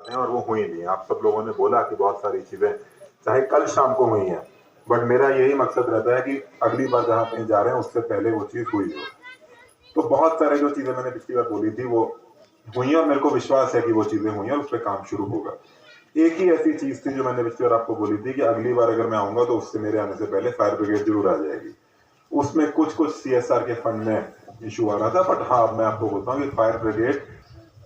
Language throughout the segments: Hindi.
हैं और वो हुई नहीं। आप सब लोगों ने बोला कि बहुत सारी चीजें चाहे कल शाम को हुई हैं, बट मेरा यही मकसद रहता है कि अगली बार जहां कहीं जा रहे हैं उससे पहले वो चीज हुई हो। तो बहुत सारे जो चीजें मैंने पिछली बार बोली थी वो हुई और मेरे को विश्वास है कि वो चीजें हुई और उस पर काम शुरू होगा। एक ही ऐसी चीज थी जो मैंने पिछली बार आपको बोली थी कि अगली बार अगर मैं आऊंगा तो उससे मेरे आने से पहले फायर ब्रिगेड जरूर आ जाएगी। उसमें कुछ कुछ सीएसआर के फंड में इशू आ रहा था, बट हाँ अब मैं आपको बोलता हूँ कि फायर ब्रिगेड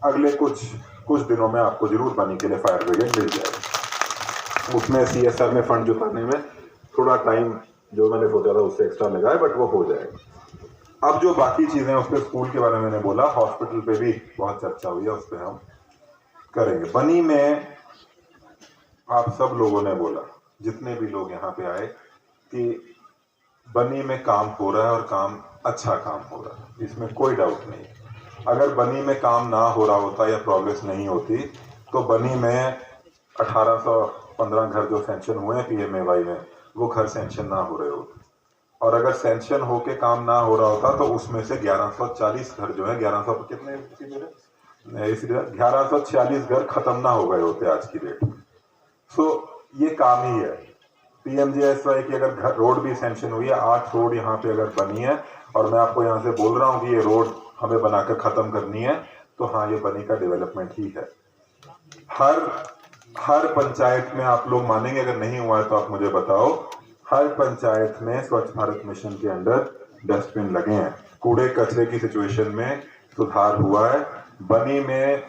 अगले कुछ कुछ दिनों में आपको जरूर बनी के लिए फायर ब्रिगेड मिल जाएगी। उसमें सीएसआर में फंड जुटाने में थोड़ा टाइम जो मैंने सोचा था उससे एक्स्ट्रा लगा है, बट वो हो जाएगा। अब जो बाकी चीजें उस पर स्कूल के बारे में मैंने बोला, हॉस्पिटल पे भी बहुत चर्चा हुई है, उस पर हम करेंगे। बनी में आप सब लोगों ने बोला, जितने भी लोग यहाँ पे आए, कि बनी में काम हो रहा है और काम अच्छा काम हो रहा है, इसमें कोई डाउट नहीं। अगर बनी में काम ना हो रहा होता या प्रोग्रेस नहीं होती तो बनी में 1815 घर जो सैंक्शन हुए हैं पीएमएवाई में, वो घर सैंक्शन ना हो रहे होते। और अगर सैंक्शन होके काम ना हो रहा होता तो उसमें से 1140 घर जो है, 1100 कितने, इसलिए 1146 घर खत्म ना हो गए होते आज की डेट में। सो ये काम ही है। पीएमजीएसवाई की अगर रोड भी सैंक्शन हुई है, 8 रोड यहाँ पे अगर बनी है और मैं आपको यहाँ से बोल रहा हूँ कि ये रोड हमें बनाकर खत्म करनी है, तो हाँ ये बनी का डेवलपमेंट ही है। हर हर पंचायत में, आप लोग मानेंगे अगर नहीं हुआ है तो आप मुझे बताओ, हर पंचायत में स्वच्छ भारत मिशन के अंडर डस्टबिन लगे हैं। कूड़े कचरे की सिचुएशन में सुधार हुआ है। बनी में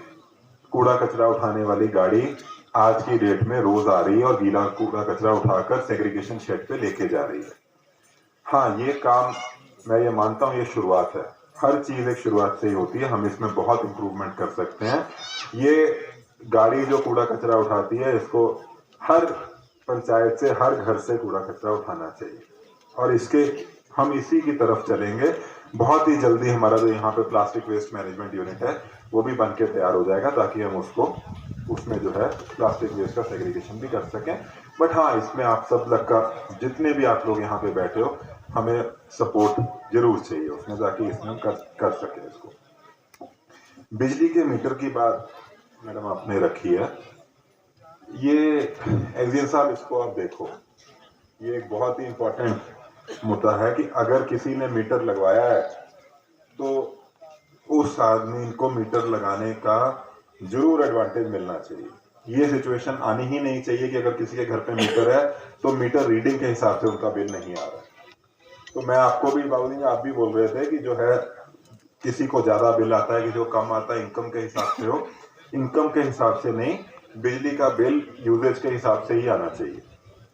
कूड़ा कचरा उठाने वाली गाड़ी आज की डेट में रोज आ रही है और गीला कूड़ा कचरा उठाकर सेग्रीगेशन शेड पे लेके जा रही है। हाँ ये काम मैं ये मानता हूँ, ये शुरुआत है। हर चीज एक शुरुआत से ही होती है, हम इसमें बहुत इंप्रूवमेंट कर सकते हैं। ये गाड़ी जो कूड़ा कचरा उठाती है, इसको हर पंचायत से, हर घर से कूड़ा कचरा उठाना चाहिए और इसके हम इसी की तरफ चलेंगे। बहुत ही जल्दी हमारा जो यहाँ पे प्लास्टिक वेस्ट मैनेजमेंट यूनिट है वो भी बन के तैयार हो जाएगा, ताकि हम उसको उसमें जो है प्लास्टिक वेस्ट का सेग्रीगेशन भी कर सकें। बट हाँ इसमें आप सब लग का, जितने भी आप लोग यहाँ पे बैठे हो, हमें सपोर्ट जरूर चाहिए उसमें, ताकि इसमें कर सके इसको। बिजली के मीटर की बात मैडम आपने रखी है, ये एग्जिन साहब इसको आप देखो, ये एक बहुत ही इंपॉर्टेंट मुद्दा है कि अगर किसी ने मीटर लगवाया है तो उस आदमी को मीटर लगाने का जरूर एडवांटेज मिलना चाहिए। ये सिचुएशन आनी ही नहीं चाहिए कि अगर किसी के घर पे मीटर है तो मीटर रीडिंग के हिसाब से उनका बिल नहीं आ रहा। तो मैं आपको भी बाबूजी आप भी बोल रहे थे कि जो है किसी को ज्यादा बिल आता है, किसी को कम आता है, इनकम के हिसाब से हो। इनकम के हिसाब से नहीं, बिजली का बिल यूजेज के हिसाब से ही आना चाहिए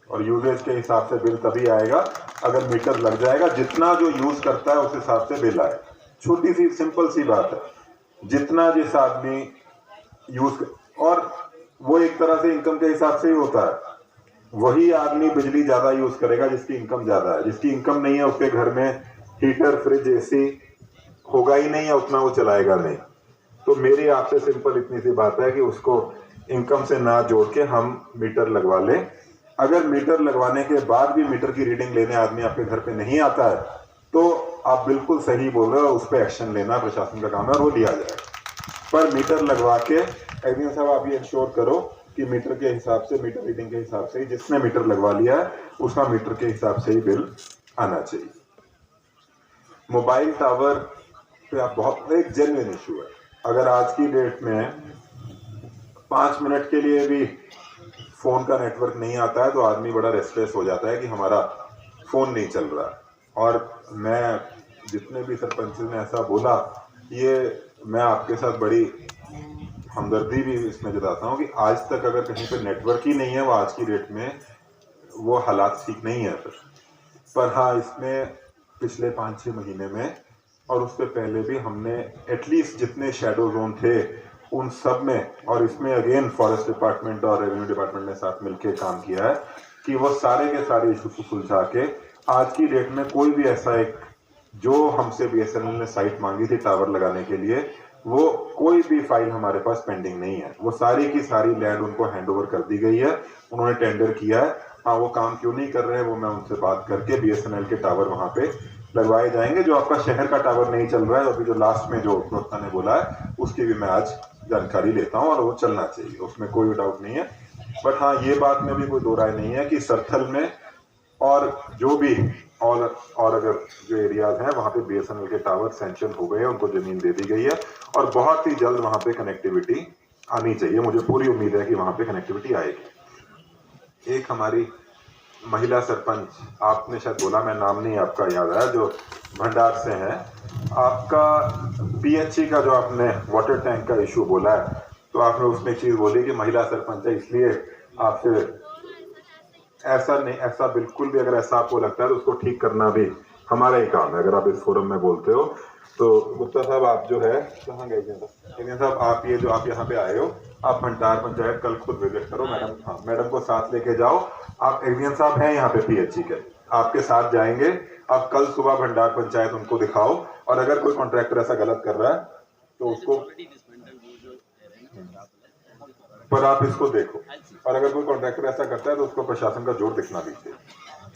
और यूजेज के हिसाब से बिल तभी आएगा अगर मीटर लग जाएगा। जितना जो यूज करता है उस हिसाब से बिल आए। छोटी सी सिंपल सी बात है, जितना जिस आदमी यूज, और वो एक तरह से इनकम के हिसाब से ही होता है। वही आदमी बिजली ज्यादा यूज करेगा जिसकी इनकम ज्यादा है। जिसकी इनकम नहीं है उसके घर में हीटर फ्रिज एसी होगा ही नहीं, या उतना वो चलाएगा नहीं। तो मेरी आपसे सिंपल इतनी सी बात है कि उसको इनकम से ना जोड़ के हम मीटर लगवा लें। अगर मीटर लगवाने के बाद भी मीटर की रीडिंग लेने आदमी आपके घर पे नहीं आता है तो आप बिल्कुल सही बोल रहे हो, उस पर एक्शन लेना प्रशासन का काम है और वो लिया जाएगा। पर मीटर लगवा के एडमिन साहब आप ये इंश्योर करो कि मीटर के हिसाब से, मीटर रीडिंग के हिसाब से, जिसने मीटर लगवा लिया है उसका मीटर के हिसाब से ही बिल आना चाहिए। मोबाइल टावर पे आप बहुत, एक जेन्युइन इशू है। अगर आज की डेट में 5 मिनट के लिए भी फोन का नेटवर्क नहीं आता है तो आदमी बड़ा रेस्टलेस हो जाता है कि हमारा फोन नहीं चल रहा। और मैं जितने भी सरपंच ने ऐसा बोला, ये मैं आपके साथ बड़ी हमदर्दी भी इसमें जताता हूँ कि आज तक अगर कहीं पे नेटवर्क ही नहीं है, वो आज की डेट में वो हालात ठीक नहीं है। पर हाँ इसमें पिछले 5-6 महीने में और उससे पहले भी हमने एटलीस्ट जितने शैडो जोन थे उन सब में, और इसमें अगेन फॉरेस्ट डिपार्टमेंट और रेवेन्यू डिपार्टमेंट ने साथ मिलकर काम किया है कि वो सारे के सारे इशू को सुलझा के आज की डेट में कोई भी ऐसा एक, जो हमसे बीएसएनएल ने साइट मांगी थी टावर लगाने के लिए, वो कोई भी फाइल हमारे पास पेंडिंग नहीं है। वो सारी की सारी लैंड उनको हैंडओवर कर दी गई है, उन्होंने टेंडर किया है। हाँ वो काम क्यों नहीं कर रहे हैं वो मैं उनसे बात करके बीएसएनएल के टावर वहां पे लगवाए जाएंगे। जो आपका शहर का टावर नहीं चल रहा है, अभी जो लास्ट में जो प्रवक्ता ने बोला है उसकी भी मैं आज जानकारी लेता हूँ और वो चलना चाहिए, उसमें कोई डाउट नहीं है। बट हाँ, ये बात में भी कोई दो राय नहीं है कि सरथल में और जो भी और अगर जो एरियाज हैं वहाँ पे बीएसएनएल के टावर सैंक्शन हो गए हैं, उनको जमीन दे दी गई है और बहुत ही जल्द वहाँ पे कनेक्टिविटी आनी चाहिए। मुझे पूरी उम्मीद है कि वहाँ पे कनेक्टिविटी आएगी। एक हमारी महिला सरपंच, आपने शायद बोला, मैं नाम नहीं आपका याद आया, जो भंडार से हैं, आपका पीएचई का जो आपने वाटर टैंक का इशू बोला है, तो आपने उसमें एक चीज बोली कि महिला सरपंच है इसलिए आपसे, ऐसा नहीं, ऐसा बिल्कुल भी, अगर ऐसा आपको लगता है तो उसको ठीक करना भी हमारा ही काम है। अगर आप इस फोरम में बोलते हो तो गुप्ता साहब, आप जो है, कहाँ गए इंजीनियर साहब, आप ये जो आप यहाँ पे आए हो, आप भंडार पंचायत कल खुद विजिट करो, मैडम, हाँ, मैडम को साथ लेके जाओ। आप इंजीनियर साहब हैं यहाँ पे पीएचई के, आपके साथ जाएंगे। आप कल सुबह भंडार पंचायत उनको दिखाओ, और अगर कोई कॉन्ट्रैक्टर ऐसा गलत कर रहा है तो उसको, पर आप इसको देखो, और अगर कोई कॉन्ट्रैक्टर ऐसा करता है तो उसको प्रशासन का जोर दिखना भी चाहिए,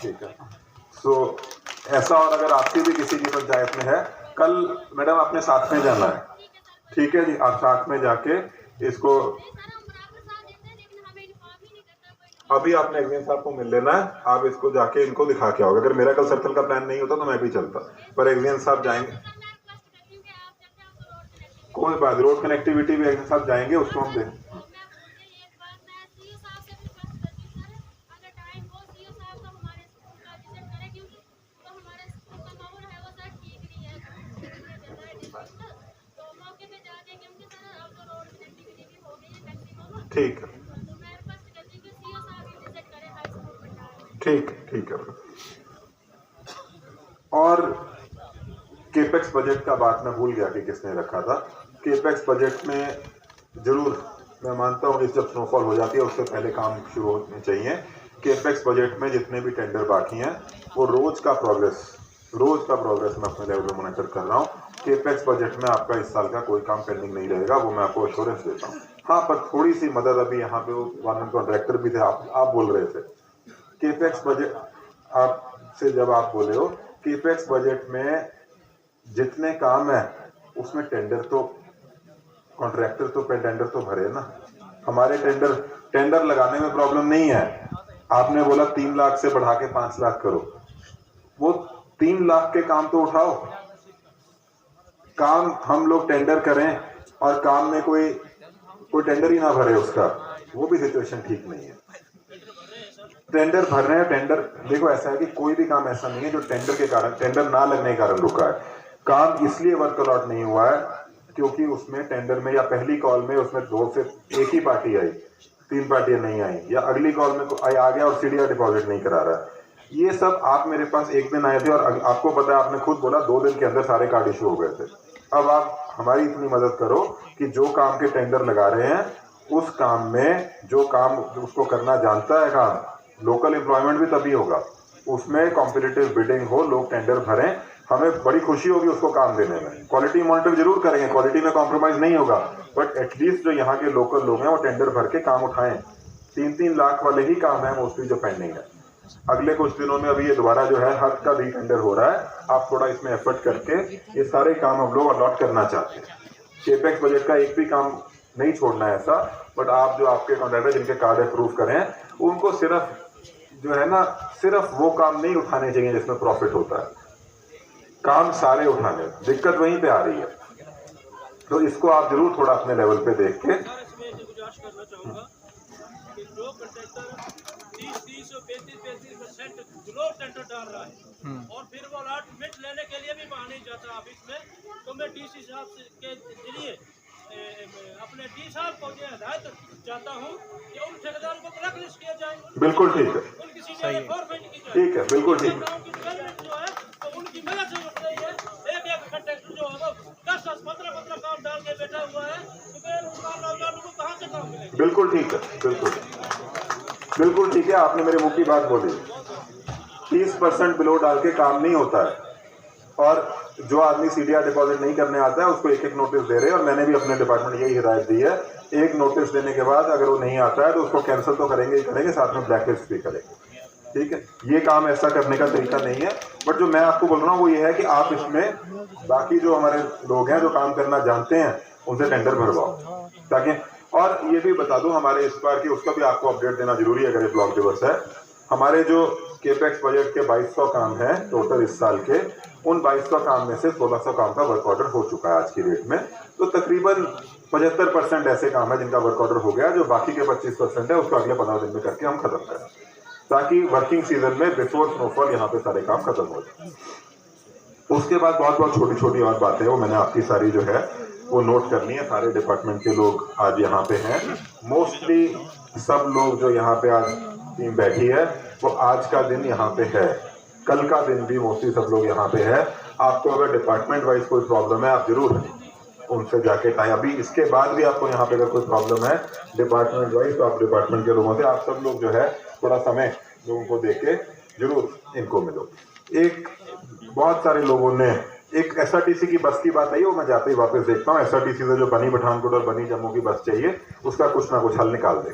ठीक है। सो ऐसा, और अगर आपकी भी किसी की पंचायत में है, कल मैडम आपने साथ में जाना है, ठीक है जी, आप साथ में जाके इसको, अभी आपने एग्जीन साहब को मिल लेना है, आप इसको जाके इनको दिखा के आओगे। अगर मेरा कल सर्कल का प्लान नहीं होता तो मैं भी चलता, पर एग्जीन साहब जाएंगे, कोई बात, रोड कनेक्टिविटी भी एग्जीन साहब जाएंगे, उसको हम दें। ठीक है, ठीक है। और केपेक्स बजट का बात मैं भूल गया कि किसने रखा था। केपेक्स बजट में जरूर मैं मानता हूँ कि जब स्नोफॉल हो जाती है उससे पहले काम शुरू होने चाहिए। केपेक्स बजट में जितने भी टेंडर बाकी हैं वो रोज का प्रोग्रेस मैं अपने लेवल पर मॉनिटर कर रहा हूँ। केपेक्स बजट में आपका इस साल का कोई काम पेंडिंग नहीं रहेगा, वो मैं आपको एश्योरेंस देता हूँ। हाँ, पर थोड़ी सी मदद, अभी यहाँ पे गवर्नमेंट कॉन्ट्रैक्टर भी थे, आप बोल रहे थे केपेक्स बजट, आपसे जब आप बोले हो केपेक्स बजट में जितने काम है उसमें टेंडर तो, कॉन्ट्रैक्टर तो टेंडर तो भरे ना। हमारे टेंडर लगाने में प्रॉब्लम नहीं है। आपने बोला 3 लाख से बढ़ा के 5 लाख करो, वो 3 लाख के काम तो उठाओ। काम हम लोग टेंडर करें और काम में कोई टेंडर ही ना भरे उसका, वो भी सिचुएशन ठीक नहीं है। टेंडर भर रहे हैं, टेंडर देखो, ऐसा है कि कोई भी काम ऐसा नहीं है जो टेंडर के कारण, टेंडर ना लगने के कारण रुका है। काम इसलिए वर्क अलॉट नहीं हुआ है क्योंकि उसमें टेंडर में या पहली कॉल में उसमें 2 से 1 ही पार्टी आई, 3 पार्टियां नहीं आई, या अगली कॉल में आ गया और सीडीआर डिपॉजिट नहीं करा रहा है। ये सब आप मेरे पास एक दिन आए थे और आपको पता है, आपने खुद बोला 2 दिन के अंदर सारे कार्ड इशू हो गए थे। अब आप हमारी इतनी मदद करो कि जो काम के टेंडर लगा रहे हैं उस काम में, जो काम उसको करना जानता है काम, लोकल एम्प्लॉयमेंट भी तभी होगा, उसमें कॉम्पिटिटिव बिडिंग हो, लोग टेंडर भरें, हमें बड़ी खुशी होगी उसको काम देने में। क्वालिटी मॉनिटर जरूर करेंगे, क्वालिटी में कॉम्प्रोमाइज नहीं होगा, बट एटलीस्ट जो यहाँ के लोकल लोग हैं वो टेंडर भर के काम उठाएं। 3-3 लाख वाले ही काम है मोस्टली जो पेंडिंग है। अगले कुछ दिनों में अभी ये दोबारा जो है हर का रीटेंडर हो रहा है, आप थोड़ा इसमें एफर्ट करके ये सारे काम हम लोग अलॉट करना चाहते हैं। केपेक्स बजट का एक भी काम नहीं छोड़ना है ऐसा, बट आप जो आपके कॉन्ट्रैक्टर जिनके कार्ड अप्रूव करें उनको सिर्फ जो है ना, सिर्फ वो काम नहीं उठाने चाहिए जिसमें प्रॉफिट होता है, काम सारे उठाने। दिक्कत वहीं पे आ रही है, तो इसको आप जरूर थोड़ा अपने लेवल पे देख के, जो कॉन्ट्रैक्टर 30-35% ग्लोब टेंडर डाल रहा है और फिर वो अलॉटमेंट लेने के लिए भी वहाँ नहीं जाता ऑफिस में, तो मैं डीसी साहब के जरिए अपने डी साहब को जो हिदायत चाहता हूँ कि उन ठेकेदारों को ब्लैक लिस्ट किया जाए। बिल्कुल ठीक है, उनकी सीटें फॉरफिट की जाए। ठीक है, बिल्कुल ठीक है। गाँव की डेवलपमेंट जो है तो उनकी मदद जरूरत नहीं है। एक कॉन्ट्रैक्टर जो है 10-15 काम डाल के बैठा हुआ है, तो बेरोजगार नौजवानों को कहाँ से काम मिलेगा? बिल्कुल ठीक है, बिल्कुल ठीक है, आपने मेरे मुंह की बात बोली। 30% बिलो डाल के काम नहीं होता है, और जो आदमी सीडीआर डिपॉजिट नहीं करने आता है उसको एक नोटिस दे रहे हैं, और मैंने भी अपने डिपार्टमेंट यही हिदायत दी है। एक नोटिस देने के बाद अगर वो नहीं आता है तो उसको कैंसिल तो करेंगे ही करेंगे, साथ में ब्लैकलिस्ट भी करेंगे, ठीक है। ये काम ऐसा करने का तरीका नहीं है, बट जो मैं आपको बोल रहा हूँ वो ये है कि आप इसमें बाकी जो हमारे लोग हैं जो काम करना जानते हैं उनसे टेंडर भरवाओ ताकि। और ये भी बता दूं हमारे इस बार की, उसका भी आपको अपडेट देना जरूरी है अगर ये ब्लॉक दिवस है। हमारे जो केपेक्स बजट के 2200 काम है टोटल इस साल के, उन 2200 काम में से 1600 काम का वर्क ऑर्डर हो चुका है आज की डेट में। तो तकरीबन 75% ऐसे काम है जिनका वर्क ऑर्डर हो गया, जो बाकी के 25% है उसको अगले 15 दिन में करके हम खत्म करें, ताकि वर्किंग सीजन में बिफोर स्नोफॉल यहाँ पे सारे काम खत्म हो जाए। उसके बाद बहुत बहुत छोटी छोटी और बातें हैं, वो मैंने आपकी सारी जो है वो नोट करनी है। सारे डिपार्टमेंट के लोग आज यहाँ पे हैं, मोस्टली सब लोग जो यहाँ पे आज टीम बैठी है वो आज का दिन यहाँ पे है, कल का दिन भी मोस्टली सब लोग यहाँ पे है। आपको अगर डिपार्टमेंट वाइज कोई प्रॉब्लम है आप जरूर उनसे जाके टाइम, अभी इसके बाद भी आपको यहाँ पे अगर कोई प्रॉब्लम है डिपार्टमेंट वाइज तो आप डिपार्टमेंट के लोगों से, आप सब लोग जो है थोड़ा समय लोगों को दे के जरूर इनको मिलो। एक बहुत सारे लोगों ने एक एसआरटीसी की बस की बात आई, वो मैं जाते ही वापस देखता हूँ। एसआरटीसी से जो बनी पठानकोट और बनी जम्मू की बस चाहिए उसका कुछ ना कुछ हल निकाल दे,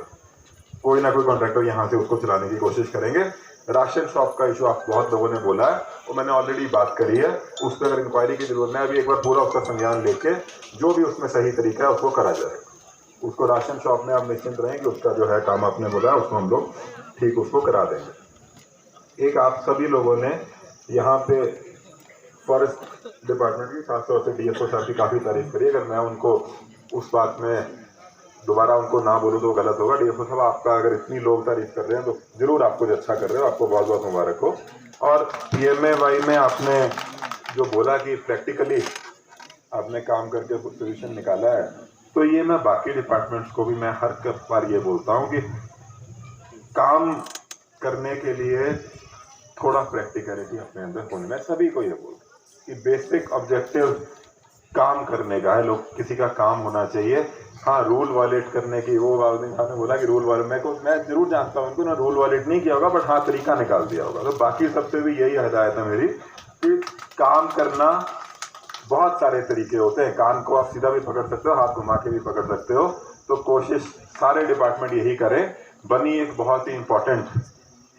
कोई ना कोई कॉन्ट्रैक्टर यहाँ से उसको चलाने की कोशिश करेंगे। राशन शॉप का इशू आप बहुत लोगों ने बोला है, वो मैंने ऑलरेडी बात करी है, उस पर अगर इंक्वायरी की जरूरत है अभी एक बार पूरा उसका संज्ञान लेके जो भी उसमें सही तरीका है उसको करा जाएगा। उसको राशन शॉप में आप निश्चिंत रहें कि उसका जो है काम आपने बोला है उसको हम लोग ठीक उसको करा देंगे। एक आप सभी लोगों ने यहाँ पे फॉरेस्ट डिपार्टमेंट की खासतौर से डीएफओ साहब की काफ़ी तारीफ करी। अगर मैं उनको उस बात में दोबारा उनको ना बोलूँ तो गलत होगा। डीएफओ साहब आपका अगर इतनी लोग तारीफ कर रहे हैं तो जरूर आप कुछ अच्छा कर रहे हो, आपको बहुत बहुत मुबारक हो। और पीएमएवाई में आपने जो बोला कि प्रैक्टिकली आपने काम करके कुछ सोल्यूशन निकाला है, तो ये मैं बाकी डिपार्टमेंट्स को भी मैं हर बार ये बोलता हूँ कि काम करने के लिए थोड़ा प्रैक्टिकलिटी अपने अंदर होनी, मैं सभी को ये बोलूँ कि बेसिक ऑब्जेक्टिव काम करने का है, लोग किसी का काम होना चाहिए। हाँ, रूल वायलेट करने की, वो वाले साहब ने बोला कि रूल वायलेट, मैं जरूर जानता हूँ उनको ना रूल वायलेट नहीं किया होगा, बट हाँ तरीका निकाल दिया होगा। तो बाकी सबसे भी यही हिदायत है मेरी कि काम करना बहुत सारे तरीके होते हैं, कान को आप सीधा भी पकड़ सकते हो, हाथ घुमा के भी पकड़ सकते हो। तो कोशिश सारे डिपार्टमेंट यही करें। बनी एक बहुत ही इंपॉर्टेंट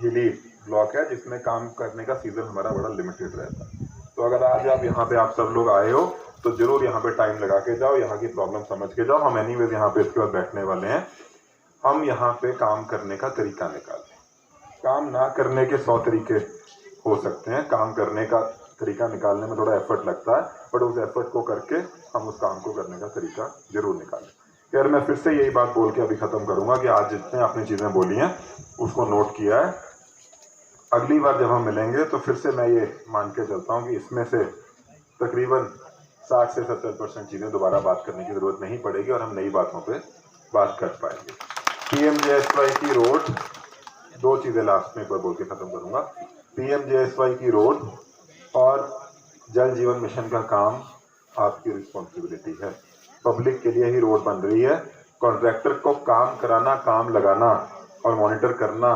हिली ब्लॉक है जिसमें काम करने का सीजन हमारा बड़ा लिमिटेड रहता है। तो अगर आज आप यहाँ पे आप सब लोग आए हो तो जरूर यहाँ पे टाइम लगा के जाओ, यहाँ की प्रॉब्लम समझ के जाओ। हम एनीवेज यहाँ पे इसके बाद बैठने वाले हैं, हम यहाँ पे काम करने का तरीका निकालें। काम ना करने के 100 तरीके हो सकते हैं, काम करने का तरीका निकालने में थोड़ा एफर्ट लगता है, बट उस एफर्ट को करके हम उस काम को करने का तरीका जरूर निकालें। यार मैं फिर से यही बात बोल के अभी खत्म करूंगा कि आज जितने आपने चीजें बोली हैं उसको नोट किया है। अगली बार जब हम मिलेंगे तो फिर से मैं ये मान के चलता हूँ कि इसमें से तकरीबन 60 से 70% चीज़ें दोबारा बात करने की ज़रूरत नहीं पड़ेगी और हम नई बातों पे बात कर पाएंगे। पीएमजेएसवाई की रोड, 2 चीज़ें लास्ट में एक बार बोल के ख़त्म करूँगा। पीएमजेएसवाई की रोड और जल जीवन मिशन का काम आपकी रिस्पॉन्सिबिलिटी है। पब्लिक के लिए ही रोड बन रही है। कॉन्ट्रैक्टर को काम कराना, काम लगाना और मॉनिटर करना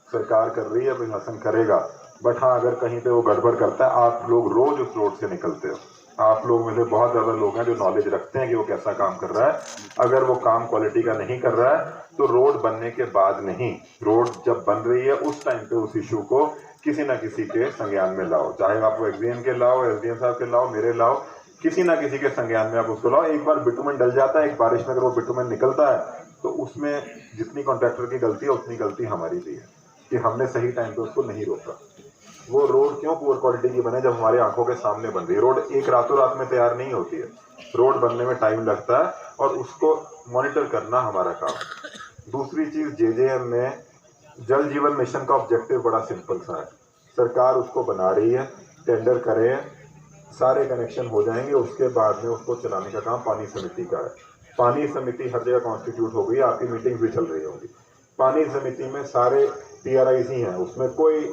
सरकार कर रही है, प्रशासन करेगा। बट हाँ, अगर कहीं पे वो गड़बड़ करता है, आप लोग रोज उस रोड से निकलते हो, आप लोग में से बहुत ज़्यादा लोग हैं जो नॉलेज रखते हैं कि वो कैसा काम कर रहा है। अगर वो काम क्वालिटी का नहीं कर रहा है तो रोड बनने के बाद नहीं, रोड जब बन रही है उस टाइम पे उस इशू को किसी ना किसी के संज्ञान में लाओ, चाहे आप वो एक्सडीएम के लाओ, एसडीएम साहब के लाओ, मेरे लाओ, किसी ना किसी के संज्ञान में आप उसको लाओ। एक बार बिटुमेन डल जाता है, एक बारिश में अगर वो बिटुमेन निकलता है तो उसमें जितनी कॉन्ट्रैक्टर की गलती है उतनी गलती हमारी भी है कि हमने सही टाइम पे उसको नहीं रोका। वो रोड क्यों पुअर क्वालिटी की बने जब हमारे आंखों के सामने बन रही है। रोड एक रातों रात में तैयार नहीं होती है, रोड बनने में टाइम लगता है और उसको मॉनिटर करना हमारा काम है। दूसरी चीज, जेजेएम में जल जीवन मिशन का ऑब्जेक्टिव बड़ा सिंपल सा है, सरकार उसको बना रही है, टेंडर करे, सारे कनेक्शन हो जाएंगे, उसके बाद में उसको चलाने का काम पानी समिति का है। पानी समिति हर जगह कॉन्स्टिट्यूट हो गई है, आपकी मीटिंग भी चल रही होगी। पानी समिति में सारे टीआरआईज ही हैं, उसमें कोई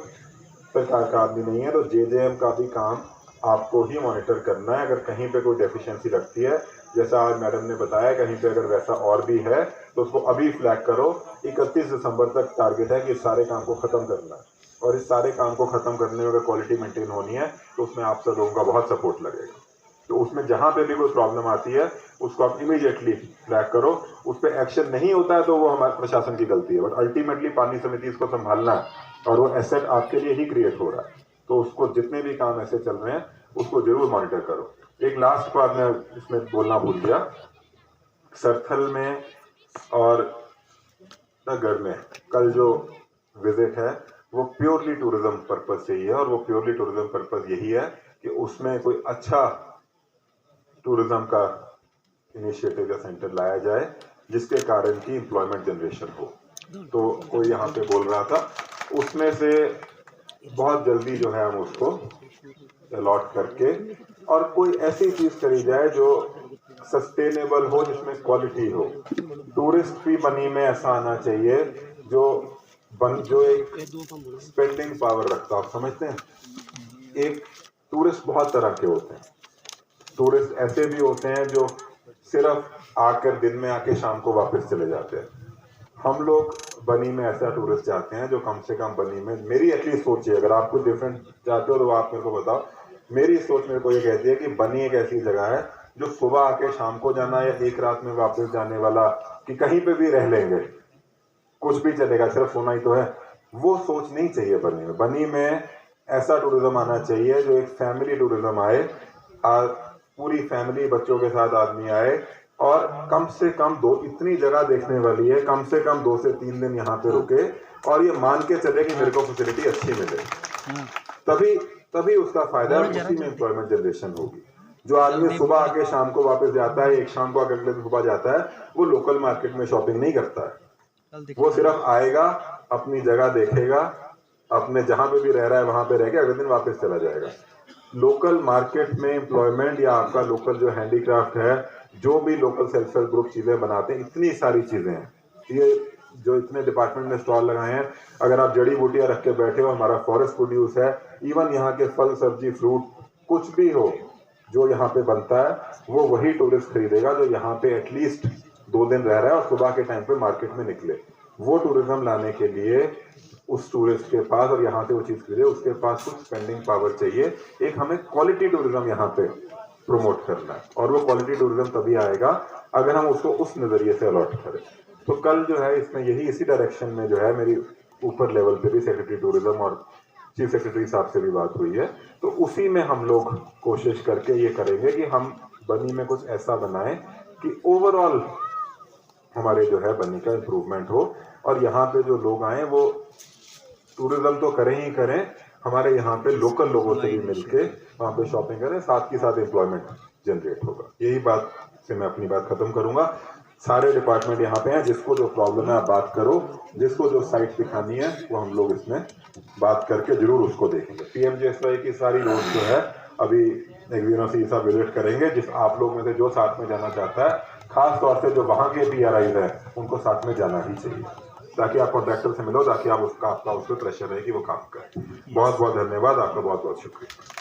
सरकार का आदमी नहीं है। तो जेजेएम का भी काम आपको ही मॉनिटर करना है। अगर कहीं पे कोई डेफिशिएंसी लगती है, जैसा आज मैडम ने बताया, कहीं पे अगर वैसा और भी है तो उसको अभी फ्लैग करो। 31 दिसंबर तक टारगेट है कि इस सारे काम को खत्म करना है, और इस सारे काम को खत्म करने में अगर क्वालिटी मेंटेन होनी है तो उसमें आप सब लोगों का बहुत सपोर्ट लगेगा। तो उसमें जहाँ पे भी कोई प्रॉब्लम आती है उसको आप इमीडिएटली फ्लैग करो। उस पर एक्शन नहीं होता है तो वो हमारे प्रशासन की गलती है, बट अल्टीमेटली पानी समिति इसको संभालना है और वो एसेट आपके लिए ही क्रिएट हो रहा है। तो उसको जितने भी काम ऐसे चल रहे हैं उसको जरूर मॉनिटर करो। एक लास्ट बात मैं इसमें बोलना भूल गया, सरथल में और नगर में कल जो विजिट है वो प्योरली टूरिज्म पर्पज से ही है, और वो प्योरली टूरिज्म पर्पज यही है कि उसमें कोई अच्छा टूरिज्म का इनिशिएटिव या सेंटर लाया जाए जिसके कारण की एम्प्लॉयमेंट जनरेशन हो। तो कोई यहाँ पे बोल रहा था, उसमें से बहुत जल्दी जो है हम उसको अलॉट करके और कोई ऐसी चीज करी जाए जो सस्टेनेबल हो, जिसमें क्वालिटी हो। टूरिस्ट भी बनी में ऐसा आना चाहिए जो एक स्पेंडिंग पावर रखता है। आप समझते हैं, एक टूरिस्ट बहुत तरह के होते हैं। टूरिस्ट ऐसे भी होते हैं जो सिर्फ आकर दिन में आके शाम को वापस चले जाते हैं। हम लोग बनी में ऐसा टूरिस्ट जाते हैं जो कम से कम बनी में, मेरी एटलीस्ट सोच है, अगर आप कुछ डिफरेंट चाहते हो तो आप मेरे को बताओ। मेरी सोच मेरे को ये कहती है कि बनी एक ऐसी जगह है जो सुबह आके शाम को जाना या एक रात में वापस जाने वाला, कि कहीं पे भी रह लेंगे कुछ भी चलेगा, सिर्फ सोना ही तो है, वो सोच नहीं चाहिए बनी में। बनी में ऐसा टूरिज्म आना चाहिए जो एक फैमिली टूरिज्म आए, पूरी फैमिली बच्चों के साथ आदमी आए और कम से कम इतनी जगह देखने वाली है, कम से कम 2 से 3 दिन यहाँ पे रुके और ये मान के चले कि मेरे को फैसिलिटी अच्छी मिले, तभी उसका फायदा है, उसी में एम्प्लॉयमेंट जनरेशन होगी। जो आदमी सुबह आके शाम को वापस जाता है, एक शाम को आके अगले दिन सुबह जाता है, वो लोकल मार्केट में शॉपिंग नहीं करता है। वो सिर्फ आएगा, अपनी जगह देखेगा, अपने जहां पे भी रह रहा है वहां पे रह के अगले दिन वापस चला जाएगा। लोकल मार्केट में एम्प्लॉयमेंट या आपका लोकल जो हैंडीक्राफ्ट है, जो भी लोकल सेल्फ हेल्प ग्रुप चीजें बनाते हैं, इतनी सारी चीजें हैं। ये जो इतने डिपार्टमेंट में स्टॉल लगाए हैं, अगर आप जड़ी बूटियां रख के बैठे हो, हमारा फॉरेस्ट प्रोड्यूस है, इवन यहाँ के फल सब्जी फ्रूट कुछ भी हो जो यहाँ पे बनता है, वो वही टूरिस्ट खरीदेगा जो यहाँ पे एटलीस्ट 2 दिन रह रहा है और सुबह के टाइम पे मार्केट में निकले। वो टूरिज्म लाने के लिए उस टूरिस्ट के पास, और यहाँ से वो चीज खरीदे, उसके पास कुछ स्पेंडिंग पावर चाहिए। एक हमें क्वालिटी टूरिज्म यहाँ पे प्रमोट करना है, और वो क्वालिटी टूरिज्म तभी आएगा अगर हम उसको उस नजरिए से अलॉट करें। तो कल जो है इसमें इसी डायरेक्शन में जो है मेरी ऊपर लेवल पे भी सेक्रेटरी टूरिज्म और चीफ सेक्रेटरी साहब से भी बात हुई है। तो उसी में हम लोग कोशिश करके ये करेंगे कि हम बनी में कुछ ऐसा बनाएं कि ओवरऑल हमारे जो है बनी का इम्प्रूवमेंट हो, और यहाँ पे जो लोग आए वो टूरिज्म तो करें ही करें, हमारे यहाँ पे लोकल लोगों से भी मिलके वहाँ पे शॉपिंग करें, साथ के साथ एम्प्लॉयमेंट जनरेट होगा। यही बात से मैं अपनी बात खत्म करूंगा। सारे डिपार्टमेंट यहाँ पे हैं, जिसको जो प्रॉब्लम है आप बात करो, जिसको जो साइट दिखानी है वो हम लोग इसमें बात करके जरूर उसको देखेंगे। PMJSY की सारी रोड जो है अभी एक साहब विजिट करेंगे, जिस आप लोग में से जो साथ में जाना चाहता है, खास तौर से जो वहां के PRIs है, उनको साथ में जाना ही चाहिए, ताकि आप कॉन्ट्रैक्टर से मिलो, ताकि आप आपका उस पर प्रेशर रहे कि वो काम करें। बहुत बहुत धन्यवाद, आपका बहुत बहुत शुक्रिया।